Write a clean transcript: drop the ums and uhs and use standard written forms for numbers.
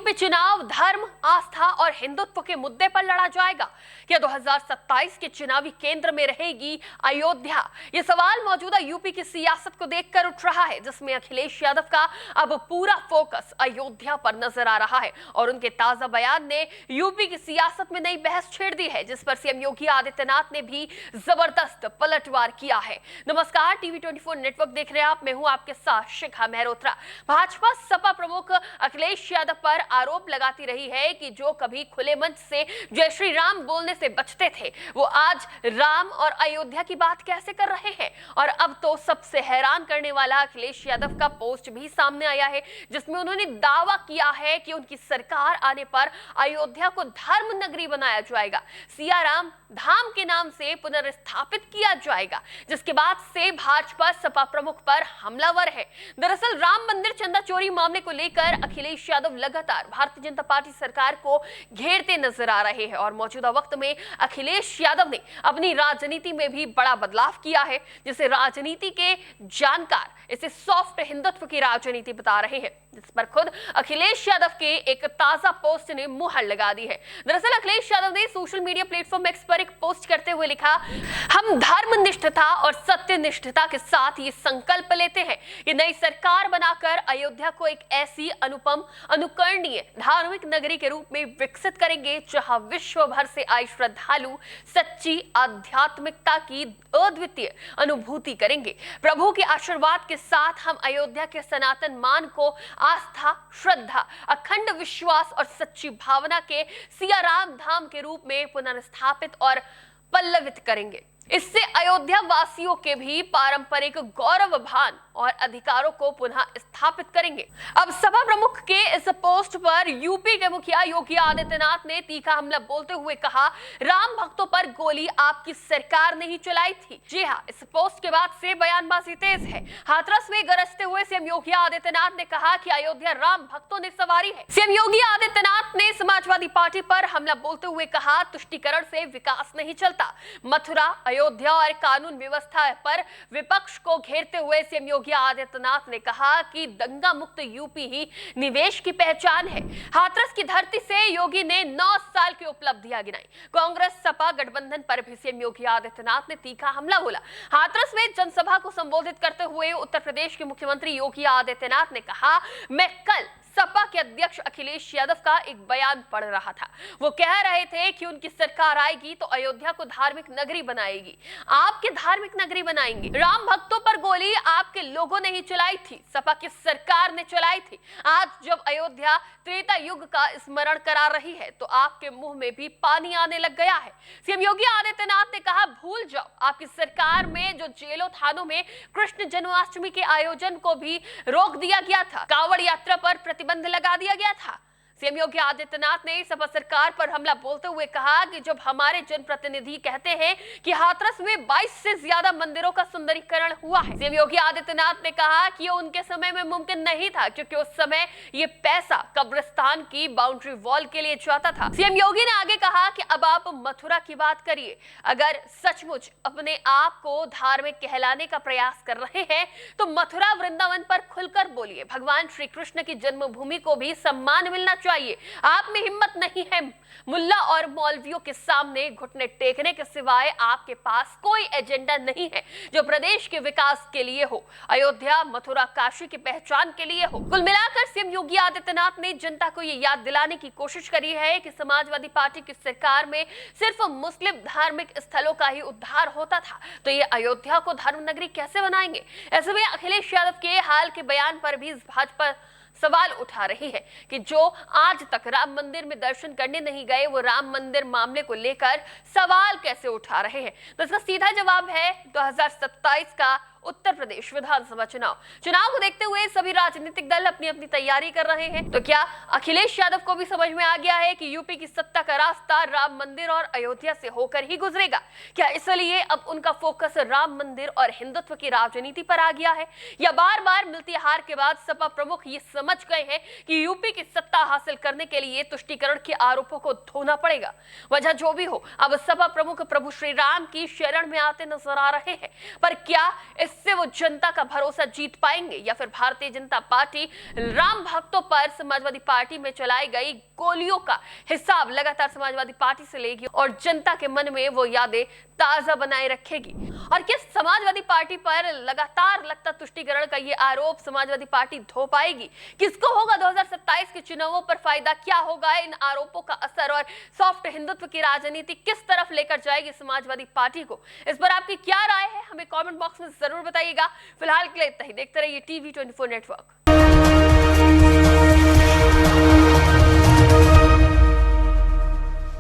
UP चुनाव धर्म, आस्था और हिंदुत्व के मुद्दे पर लड़ा जाएगा? क्या 2027 के चुनावी केंद्र में रहेगी अयोध्या? ये सवाल मौजूदा यूपी की सियासत को देखकर उठ रहा है, जिसमें अखिलेश यादव का अब पूरा फोकस अयोध्या पर नजर आ रहा है और उनके ताजा बयान ने यूपी की सियासत में नई बहस छेड़ दी है, जिस पर सीएम योगी आदित्यनाथ ने भी जबरदस्त पलटवार किया है। नमस्कार, टीवी 24 नेटवर्क देख रहे हैं आप। मैं हूं आपके साथ शिखा मेहरोत्रा। भाजपा सपा प्रमुख अखिलेश यादव पर आरोप लगाती रही है कि जो कभी खुले मंच से जय श्री राम बोलने से बचते थे, वो आज राम और अयोध्या की बात कैसे कर रहे हैं। और अब तो सबसे हैरान करने वाला अखिलेश यादव का पोस्ट भी सामने आया है, जिसमें उन्होंने दावा किया है कि उनकी सरकार आने पर अयोध्या को धर्म नगरी बनाया जाएगा, सियाराम धाम के नाम से पुनर्स्थापित किया जाएगा, जिसके बाद से भाजपा सपा प्रमुख पर हमलावर है। दरअसल राम मंदिर चंदा चोरी मामले को लेकर अखिलेश यादव लगातार भारतीय जनता पार्टी सरकार को घेरते नजर आ रहे हैं और मौजूदा वक्त में अखिलेश यादव ने अपनी राजनीति में भी बड़ा बदलाव किया है, जिसे राजनीति के जानकार इसे सॉफ्ट हिंदुत्व की राजनीति बता रहे हैं, जिस पर खुद अखिलेश यादव के एक ताजा पोस्ट ने मुहर लगा दी है। दरअसल अखिलेश यादव ने सोशल मीडिया प्लेटफॉर्म एक्स पर एक पोस्ट करते हुए लिखा, हम धर्मनिष्ठता और सत्यनिष्ठता के साथ ये संकल्प लेते हैं कि नई सरकार बनाकर अयोध्या को एक ऐसी अनुपम, अनुकरणीय धार्मिक नगरी के रूप में विकसित करेंगे, जहां विश्व भर से आए श्रद्धालु सच्ची आध्यात्मिकता की अद्वितीय अनुभूति करेंगे। प्रभु के आशीर्वाद के साथ हम अयोध्या के सनातन मान को आस्था, श्रद्धा, अखंड विश्वास और सच्ची भावना के सियाराम धाम के रूप में पुनर्स्थापित और पल्लवित करेंगे। इससे अयोध्या वासियों के भी पारंपरिक गौरवभान और अधिकारों को पुनः स्थापित करेंगे। अब सपा प्रमुख के इस पोस्ट पर यूपी के मुखिया योगी आदित्यनाथ ने तीखा हमला बोलते हुए कहा, राम भक्तों पर गोली आपकी सरकार ने ही चलाई थी। जी हाँ, इस पोस्ट के बाद से बयानबाजी तेज है। हाथरस में गरजते हुए सीएम योगी आदित्यनाथ ने कहा कि अयोध्या राम भक्तों ने सवारी है। सीएम योगी आदित्यनाथ ने समाजवादी पार्टी पर हमला बोलते हुए कहा, तुष्टीकरण से विकास नहीं चलता। मथुरा, अयोध्या और कानून व्यवस्था पर विपक्ष को घेरते हुए सीएम योगी आदित्यनाथ ने कहा कि दंगा मुक्त यूपी ही निवेश की पहचान है। हाथरस की धरती से योगी ने 9 साल की उपलब्धियां गिनाई। कांग्रेस सपा गठबंधन पर भी सीएम योगी आदित्यनाथ ने तीखा हमला बोला। हाथरस में जनसभा को संबोधित करते हुए उत्तर प्रदेश के मुख्यमंत्री योगी आदित्यनाथ ने कहा, मैं कल सपा के अध्यक्ष अखिलेश यादव का एक बयान पढ़ रहा था। वो कह रहे थे कि उनकी सरकार आएगी तो अयोध्या को धार्मिक नगरी बनाएगी। आपके धार्मिक नगरी बनाएंगे। राम भक्तों पर गोली आपके लोगों ने ही चलाई थी, सपा की सरकार ने चलाई थी। आज जब अयोध्या त्रेता युग का स्मरण करा रही है तो आपके मुंह में भी पानी आने लग गया है। सीएम योगी आदित्यनाथ ने कहा, भूल जाओ, आपकी सरकार में जो जेलों थानों में कृष्ण जन्माष्टमी के आयोजन को भी रोक दिया गया था, कांवड़ यात्रा पर प्रतिबंध लगा दिया गया था। सीएम योगी आदित्यनाथ ने सपा सरकार पर हमला बोलते हुए कहा कि जब हमारे जनप्रतिनिधि कहते हैं कि हाथरस में 22 से ज्यादा मंदिरों का सुंदरीकरण हुआ है, सीएम योगी आदित्यनाथ ने कहा कि ये उनके समय में मुमकिन नहीं था, क्योंकि उस समय ये पैसा कब्रिस्तान की बाउंड्री वॉल के लिए जाता था। सीएम योगी ने आगे कहा कि अब आप मथुरा की बात करिए। अगर सचमुच अपने आप को धार्मिक कहलाने का प्रयास कर रहे हैं तो मथुरा वृंदावन पर खुलकर बोलिए। भगवान श्री कृष्ण की जन्मभूमि को भी सम्मान मिलना चाहिए। आप में हिम्मत नहीं है। मुल्ला और मौलवियों के सामने घुटने टेकने के सिवाय आपके पास कोई एजेंडा नहीं है जो प्रदेश के विकास के लिए हो, अयोध्या, मथुरा, काशी की पहचान के लिए हो। कुल मिलाकर सीएम योगी आदित्यनाथ ने जनता को यह याद दिलाने की कोशिश करी है कि समाजवादी पार्टी की सरकार में सिर्फ मुस्लिम धार्मिक स्थलों का ही उद्धार होता था, तो ये अयोध्या को धर्म नगरी कैसे बनाएंगे। ऐसे में अखिलेश यादव के हाल के बयान पर भी भाजपा सवाल उठा रही है कि जो आज तक राम मंदिर में दर्शन करने नहीं गए, वो राम मंदिर मामले को लेकर सवाल कैसे उठा रहे हैं। तो इसका सीधा जवाब है 2027 का उत्तर प्रदेश विधानसभा चुनाव को देखते हुए सभी राजनीतिक दल अपनी अपनी तैयारी कर रहे हैं। तो क्या अखिलेश यादव को भी समझ में आ गया है कि यूपी की सत्ता का रास्ता राम मंदिर और अयोध्या से होकर ही गुजरेगा? क्या इसलिए अब उनका फोकस राम मंदिर और हिंदुत्व की राजनीति पर आ गया है, या बार बार मिलती हार के बाद सपा प्रमुख ये समझ गए हैं कि यूपी की सत्ता हासिल करने के लिए तुष्टीकरण के आरोपों को धोना पड़ेगा? वजह जो भी हो, अब सपा प्रमुख प्रभु श्री राम की शरण में आते नजर आ रहे हैं। पर क्या इस इससे वो जनता का भरोसा जीत पाएंगे, या फिर भारतीय जनता पार्टी राम भक्तों पर समाजवादी पार्टी में चलाई गई गोलियों का हिसाब लगातार समाजवादी पार्टी से लेगी और जनता के मन में वो यादें ताजा बनाए रखेगी। और किस समाजवादी पार्टी पर लगातार लगता तुष्टिकरण का ये आरोप समाजवादी पार्टी धो पाएगी? किसको होगा 2027 के चुनावों पर फायदा? क्या होगा इन आरोपों का असर? और सॉफ्ट हिंदुत्व की राजनीति किस तरफ लेकर जाएगी समाजवादी पार्टी को? इस पर आपकी क्या राय है? हमें कमेंट बॉक्स में जरूर बताइएगा। फिलहाल के लिए इतना ही। देखते रहिए TV24 नेटवर्क।